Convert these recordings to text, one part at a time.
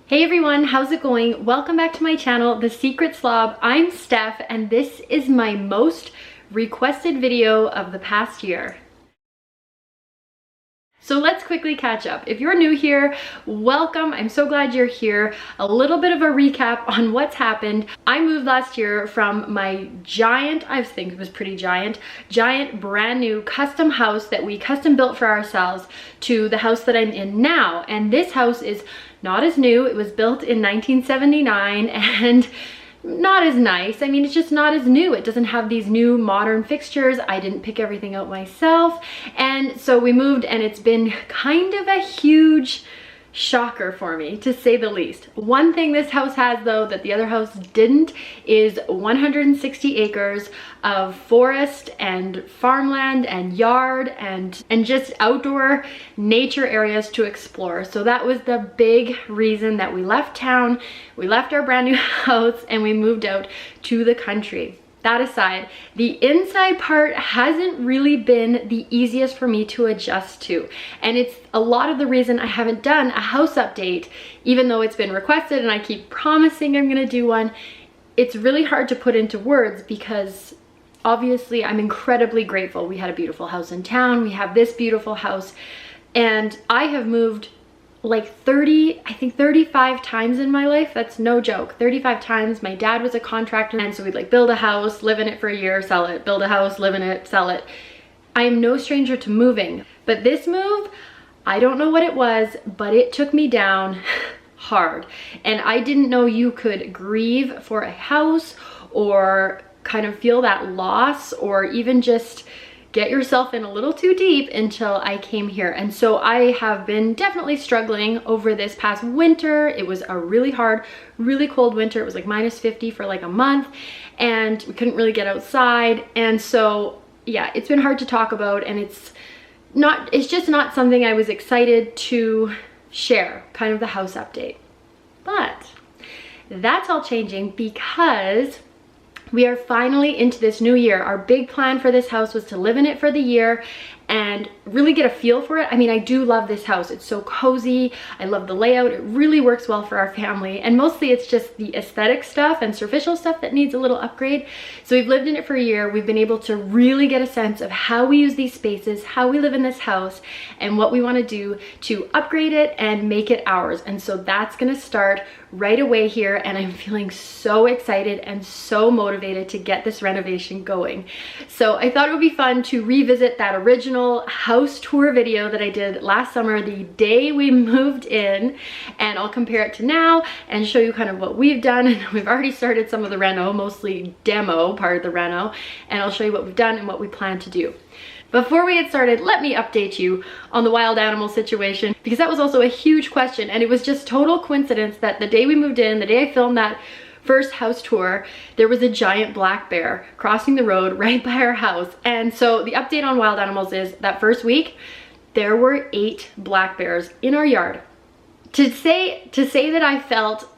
Hey everyone, how's it going? Welcome back to my channel, The Secret Slob. I'm Steph and this is my most requested video of the past year. So let's quickly catch up. If you're new here, welcome. I'm so glad you're here. A little bit of a recap on what's happened. I moved last year from my giant, I think it was pretty giant brand new custom house that we custom built for ourselves to the house that I'm in now. And this house is not as new. It was built in 1979 and not as nice. I mean, it's just not as new. It doesn't have these new modern fixtures. I didn't pick everything out myself. And so we moved and it's been kind of a huge shocker for me, to say the least. One thing this house has though that the other house didn't is 160 acres of forest and farmland and yard and just outdoor nature areas to explore. So that was the big reason that we left town, we left our brand new house and we moved out to the country. That aside, the inside part hasn't really been the easiest for me to adjust to. And it's a lot of the reason I haven't done a house update, even though it's been requested and I keep promising I'm gonna do one. It's really hard to put into words because obviously I'm incredibly grateful. We had a beautiful house in town, we have this beautiful house, and I have moved like 35 times in my life. That's no joke, 35 times. My dad was a contractor, and so we'd like build a house, live in it for a year, sell it, build a house, live in it, sell it. I am no stranger to moving, but this move, I don't know what it was, but it took me down hard. And I didn't know you could grieve for a house or kind of feel that loss or even just get yourself in a little too deep until I came here. And so I have been definitely struggling over this past winter. It was a really hard, really cold winter. It was like -50 for like a month and we couldn't really get outside. And so yeah, it's been hard to talk about, and it's just not something I was excited to share, kind of the house update. But that's all changing because we are finally into this new year. Our big plan for this house was to live in it for the year and really get a feel for it. I mean, I do love this house. It's so cozy. I love the layout. It really works well for our family. And mostly it's just the aesthetic stuff and superficial stuff that needs a little upgrade. So we've lived in it for a year. We've been able to really get a sense of how we use these spaces, how we live in this house, and what we want to do to upgrade it and make it ours. And so that's going to start right away here. And I'm feeling so excited and so motivated to get this renovation going. So I thought it would be fun to revisit that original house tour video that I did last summer, the day we moved in, and I'll compare it to now and show you kind of what we've done. And we've already started some of the reno, mostly demo part of the reno, and I'll show you what we've done and what we plan to do. Before we get started, let me update you on the wild animal situation, because that was also a huge question, and it was just total coincidence that the day we moved in, the day I filmed that first house tour, there was a giant black bear crossing the road right by our house. And so the update on wild animals is that first week, there were 8 black bears in our yard. To say that I felt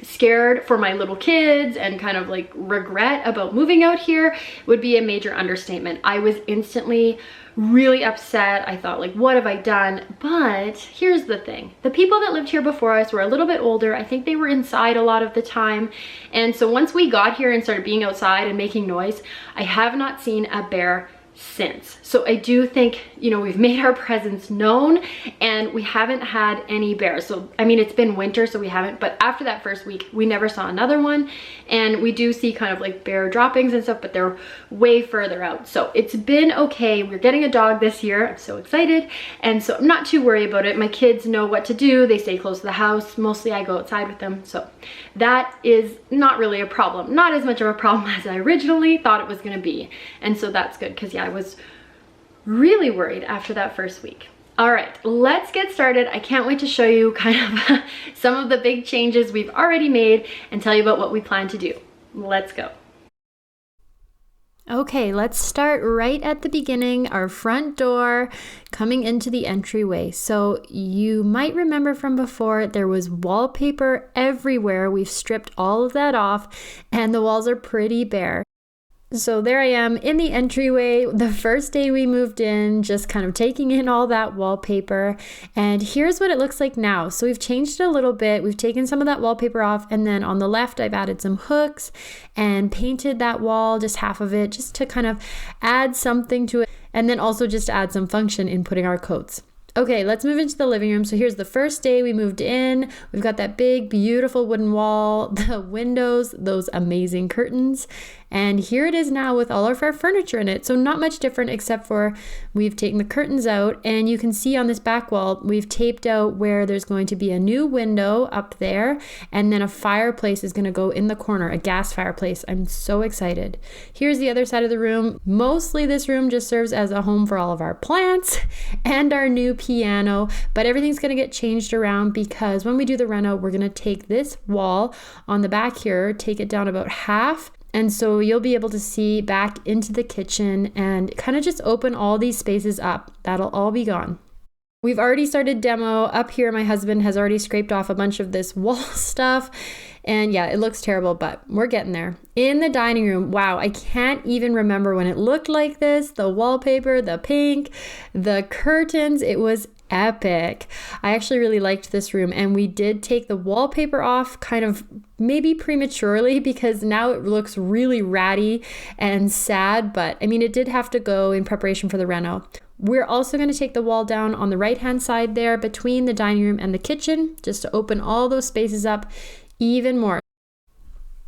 scared for my little kids and kind of like regret about moving out here would be a major understatement. I was instantly really upset. I thought, like, what have I done? But here's the thing. The people that lived here before us were a little bit older. I think they were inside a lot of the time. And so once we got here and started being outside and making noise, I have not seen a bear since. So I do think, you know, we've made our presence known and we haven't had any bears. So I mean, it's been winter, so we haven't, but after that first week we never saw another one. And we do see kind of like bear droppings and stuff, but they're way further out. So it's been okay. We're getting a dog this year. I'm so excited, and so I'm not too worried about it. My kids know what to do. They stay close to the house. Mostly I go outside with them, so that is not really a problem. Not as much of a problem as I originally thought it was going to be. And so that's good, because yeah, I was really worried after that first week. All right, let's get started. I can't wait to show you kind of some of the big changes we've already made and tell you about what we plan to do. Let's go. Okay, let's start right at the beginning, our front door coming into the entryway. So you might remember from before, there was wallpaper everywhere. We've stripped all of that off and the walls are pretty bare. So there I am in the entryway, the first day we moved in, just kind of taking in all that wallpaper. And here's what it looks like now. So we've changed it a little bit. We've taken some of that wallpaper off, and then on the left, I've added some hooks and painted that wall, just half of it, just to kind of add something to it. And then also just add some function in putting our coats. Okay, let's move into the living room. So here's the first day we moved in. We've got that big, beautiful wooden wall, the windows, those amazing curtains. And here it is now with all of our furniture in it. So not much different except for we've taken the curtains out, and you can see on this back wall, we've taped out where there's going to be a new window up there, and then a fireplace is going to go in the corner, a gas fireplace. I'm so excited. Here's the other side of the room. Mostly this room just serves as a home for all of our plants and our new piano, but everything's going to get changed around because when we do the reno, we're going to take this wall on the back here, take it down about half. And so you'll be able to see back into the kitchen and kind of just open all these spaces up. That'll all be gone. We've already started demo. Up here, my husband has already scraped off a bunch of this wall stuff. And yeah, it looks terrible, but we're getting there. In the dining room, wow, I can't even remember when it looked like this. The wallpaper, the pink, the curtains, it was epic. I actually really liked this room, and we did take the wallpaper off kind of maybe prematurely because now it looks really ratty and sad, but I mean, it did have to go in preparation for the reno. We're also going to take the wall down on the right-hand side there between the dining room and the kitchen just to open all those spaces up even more.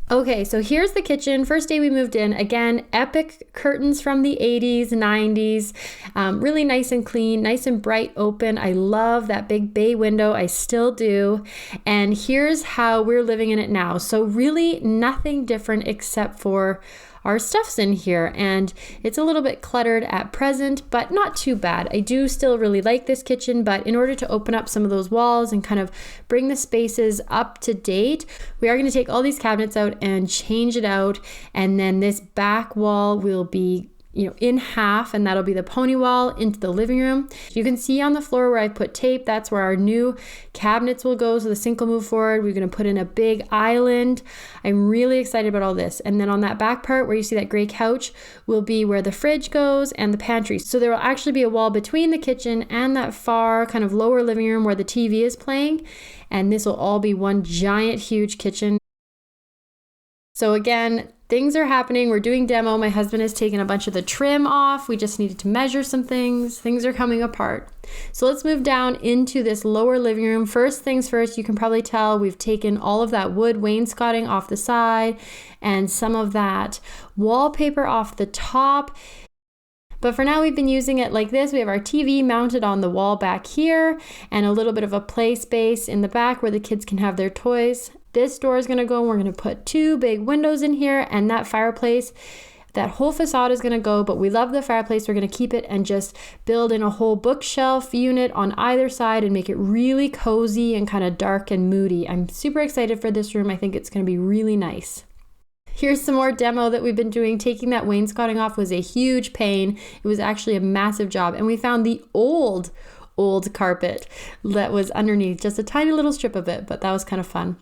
Okay, so here's the kitchen. First day we moved in. Again, epic curtains from the 80s, 90s. Really nice and clean, nice and bright open. I love that big bay window. I still do. And here's how we're living in it now. So really nothing different except for our stuff's in here, and it's a little bit cluttered at present, but not too bad. I do still really like this kitchen, but in order to open up some of those walls and kind of bring the spaces up to date, we are going to take all these cabinets out and change it out, and then this back wall will be in half, and that'll be the pony wall into the living room. You can see on the floor where I put tape, that's where our new cabinets will go. So the sink will move forward. We're going to put in a big island. I'm really excited about all this. And then on that back part where you see that gray couch will be where the fridge goes and the pantry. So there will actually be a wall between the kitchen and that far kind of lower living room where the TV is playing. And this will all be one giant, huge kitchen. So again, things are happening. We're doing demo. My husband has taken a bunch of the trim off. We just needed to measure some things. Things are coming apart. So let's move down into this lower living room. First things first, you can probably tell we've taken all of that wood wainscoting off the side and some of that wallpaper off the top. But for now, we've been using it like this. We have our TV mounted on the wall back here and a little bit of a play space in the back where the kids can have their toys. This door is going to go, and we're going to put two big windows in here, and that fireplace, that whole facade is going to go, but we love the fireplace. We're going to keep it and just build in a whole bookshelf unit on either side and make it really cozy and kind of dark and moody. I'm super excited for this room. I think it's going to be really nice. Here's some more demo that we've been doing. Taking that wainscoting off was a huge pain. It was actually a massive job, and we found the old carpet that was underneath, just a tiny little strip of it, but that was kind of fun.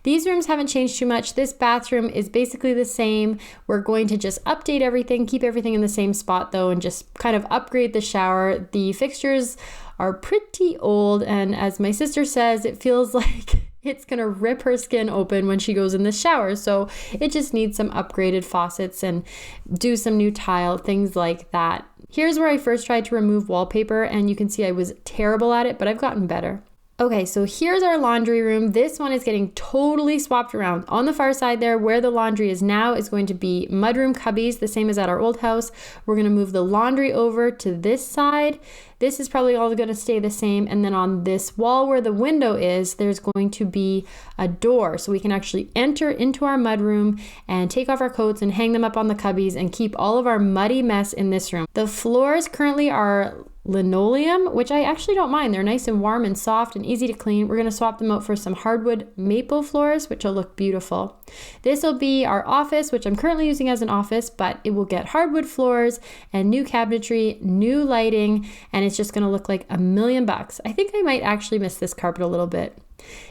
These rooms haven't changed too much. This bathroom is basically the same. We're going to just update everything, keep everything in the same spot though, and just kind of upgrade the shower. The fixtures are pretty old, and as my sister says, it feels like it's gonna rip her skin open when she goes in the shower. So it just needs some upgraded faucets and do some new tile, things like that. Here's where I first tried to remove wallpaper, and you can see I was terrible at it, but I've gotten better. Okay, so here's our laundry room. This one is getting totally swapped around. On the far side there, where the laundry is now, is going to be mudroom cubbies, the same as at our old house. We're going to move the laundry over to this side. This is probably all going to stay the same. And then on this wall where the window is, there's going to be a door. So we can actually enter into our mudroom and take off our coats and hang them up on the cubbies and keep all of our muddy mess in this room. The floors currently are linoleum, which I actually don't mind. They're nice and warm and soft and easy to clean. We're going to swap them out for some hardwood maple floors, which will look beautiful. This will be our office, which I'm currently using as an office, but it will get hardwood floors and new cabinetry, new lighting, and it's just going to look like $1,000,000. I think I might actually miss this carpet a little bit.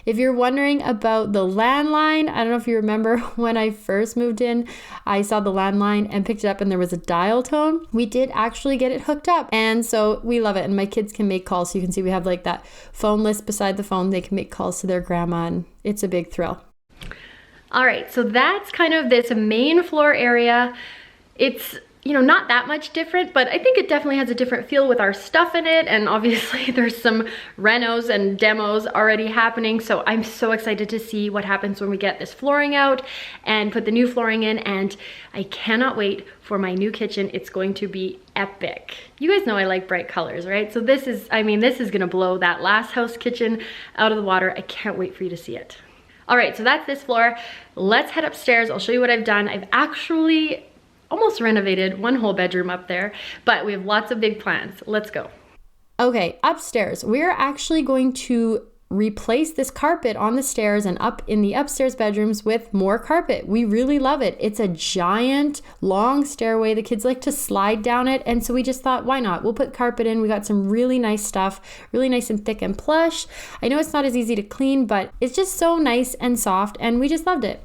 If you're wondering about the landline, I don't know if you remember when I first moved in, I saw the landline and picked it up and there was a dial tone. We did actually get it hooked up, and so we love it. And my kids can make calls. So you can see we have like that phone list beside the phone. They can make calls to their grandma, and it's a big thrill. All right, so that's kind of this main floor area. It's, you know, not that much different, but I think it definitely has a different feel with our stuff in it. And obviously there's some renos and demos already happening. So I'm so excited to see what happens when we get this flooring out and put the new flooring in. And I cannot wait for my new kitchen. It's going to be epic. You guys know I like bright colors, right? So this is, I mean, this is gonna blow that last house kitchen out of the water. I can't wait for you to see it. All right, so that's this floor. Let's head upstairs. I'll show you what I've done. I've actually almost renovated one whole bedroom up there, but we have lots of big plans. Let's go. Okay, upstairs, we're actually going to replace this carpet on the stairs and up in the upstairs bedrooms with more carpet. We really love it. It's a giant, long stairway. The kids like to slide down it, and so we just thought, why not? We'll put carpet in. We got some really nice stuff, really nice and thick and plush. I know it's not as easy to clean, but it's just so nice and soft, and we just loved it.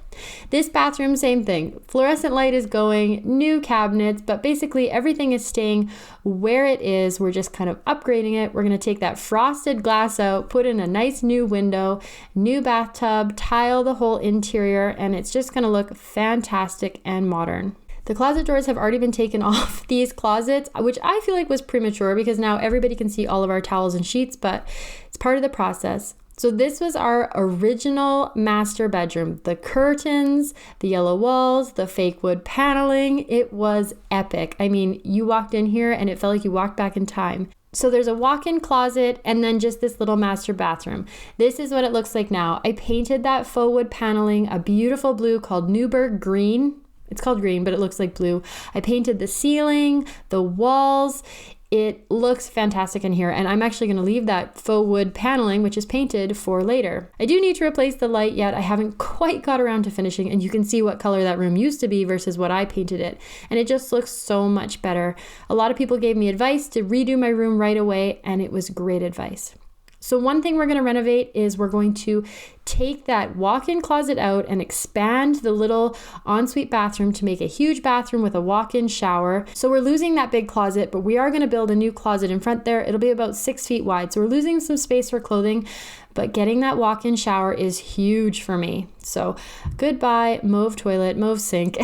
This bathroom, same thing. Fluorescent light is going, new cabinets, but basically everything is staying where it is. We're just kind of upgrading it. We're going to take that frosted glass out, put in a nice new window, new bathtub, tile the whole interior, and it's just going to look fantastic and modern. The closet doors have already been taken off these closets, which I feel like was premature because now everybody can see all of our towels and sheets, but it's part of the process. So this was our original master bedroom. The curtains, the yellow walls, the fake wood paneling. It was epic. I mean, you walked in here and it felt like you walked back in time. So there's a walk-in closet and then just this little master bathroom. This is what it looks like now. I painted that faux wood paneling a beautiful blue called Newburg green. It's called green, but it looks like blue. I painted the ceiling, the walls. It looks fantastic in here, and I'm actually going to leave that faux wood paneling, which is painted, for later. I do need to replace the light yet. I haven't quite got around to finishing, and you can see what color that room used to be versus what I painted it, and it just looks so much better. A lot of people gave me advice to redo my room right away, and it was great advice. So one thing we're going to renovate is we're going to take that walk-in closet out and expand the little ensuite bathroom to make a huge bathroom with a walk-in shower. So we're losing that big closet, but we are going to build a new closet in front there. It'll be about 6 feet wide. So we're losing some space for clothing, but getting that walk-in shower is huge for me. So goodbye, mauve toilet, mauve sink.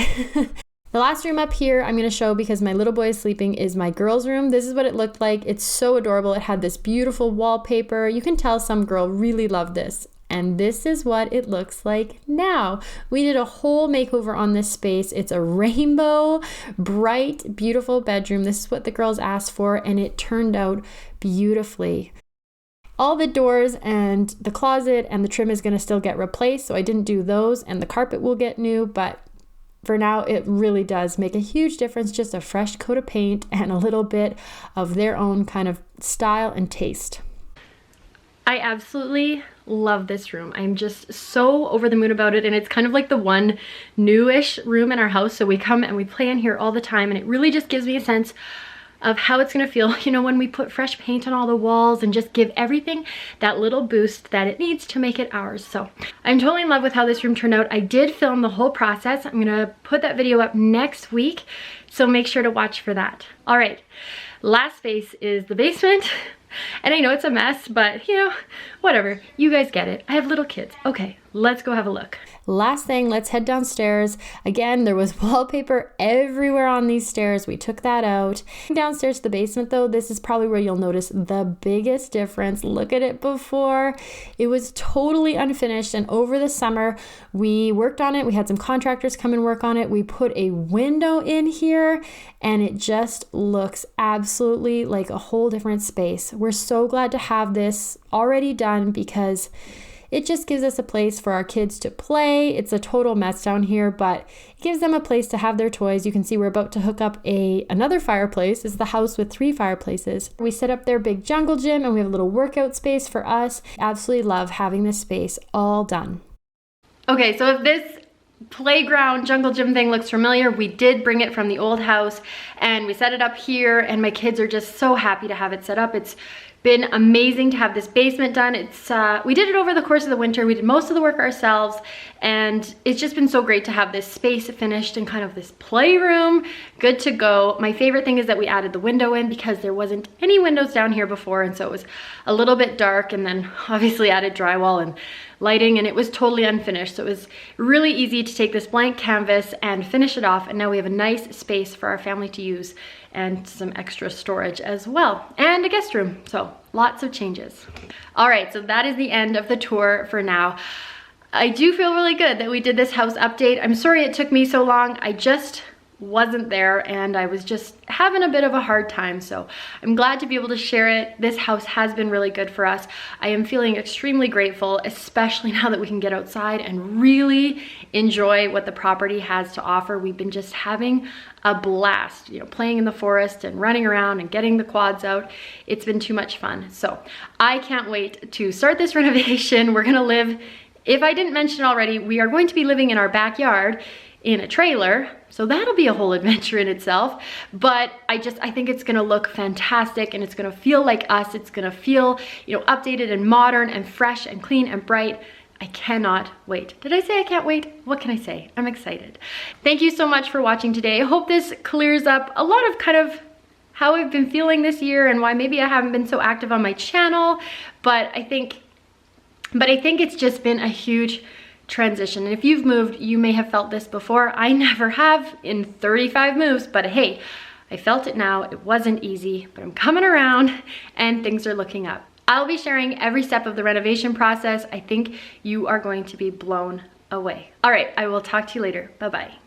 The last room up here I'm going to show because my little boy is sleeping is my girls' room. This is what it looked like. It's so adorable. It had this beautiful wallpaper. You can tell some girl really loved this. And this is what it looks like now. We did a whole makeover on this space. It's a rainbow, bright, beautiful bedroom. This is what the girls asked for, and it turned out beautifully. All the doors and the closet and the trim is going to still get replaced, so I didn't do those, and the carpet will get new, but for now, it really does make a huge difference. Just a fresh coat of paint and a little bit of their own kind of style and taste. I absolutely love this room. I'm just so over the moon about it, and it's kind of like the one newish room in our house. So we come and we play in here all the time, and it really just gives me a sense of how it's gonna feel, you know, when we put fresh paint on all the walls and just give everything that little boost that it needs to make it ours. So I'm totally in love with how this room turned out. I did film the whole process. I'm gonna put that video up next week, so make sure to watch for that. All right, last space is the basement. And I know it's a mess, but you know, whatever, you guys get it. I have little kids. Okay, let's go have a look. Last thing, let's head downstairs. Again, there was wallpaper everywhere on these stairs. We took that out. Downstairs to the basement though, this is probably where you'll notice the biggest difference. Look at it before. It was totally unfinished, and over the summer, we worked on it. We had some contractors come and work on it. We put a window in here, and it just looks absolutely like a whole different space. We're so glad to have this already done because it just gives us a place for our kids to play. It's a total mess down here, but it gives them a place to have their toys. You can see we're about to hook up another fireplace. It's the house with 3 fireplaces. We set up their big jungle gym, and we have a little workout space for us. Absolutely love having this space all done. Okay, so if this playground jungle gym thing looks familiar, we did bring it from the old house and we set it up here, and my kids are just so happy to have it set up. It's been amazing to have this basement done. It's we did it over the course of the winter. We did most of the work ourselves, and it's just been so great to have this space finished and kind of this playroom good to go. My favorite thing is that we added the window in because there wasn't any windows down here before, and so it was a little bit dark, and then obviously added drywall and lighting, and it was totally unfinished. So it was really easy to take this blank canvas and finish it off, and now we have a nice space for our family to use and some extra storage as well, and a guest room. So lots of changes. All right, so that is the end of the tour for now. I do feel really good that we did this house update. I'm sorry it took me so long. I just wasn't there, and I was just having a bit of a hard time, so I'm glad to be able to share it. This house has been really good for us. I am feeling extremely grateful, especially now that we can get outside and really enjoy what the property has to offer. We've been just having a blast, you know, playing in the forest and running around and getting the quads out. It's been too much fun. So I can't wait to start this renovation. We're gonna live, if I didn't mention it already, we are going to be living in our backyard in a trailer, so that'll be a whole adventure in itself. But I think it's gonna look fantastic, and it's gonna feel like us. It's gonna feel, you know, updated and modern and fresh and clean and bright. I cannot wait. Did I say I can't wait? What can I say? I'm excited. Thank you so much for watching today. I hope this clears up a lot of kind of how I've been feeling this year and why maybe I haven't been so active on my channel, but I think it's just been a huge transition. And if you've moved, you may have felt this before. I never have in 35 moves, but hey, I felt it now. It wasn't easy, but I'm coming around and things are looking up. I'll be sharing every step of the renovation process. I think you are going to be blown away. All right, I will talk to you later. Bye-bye.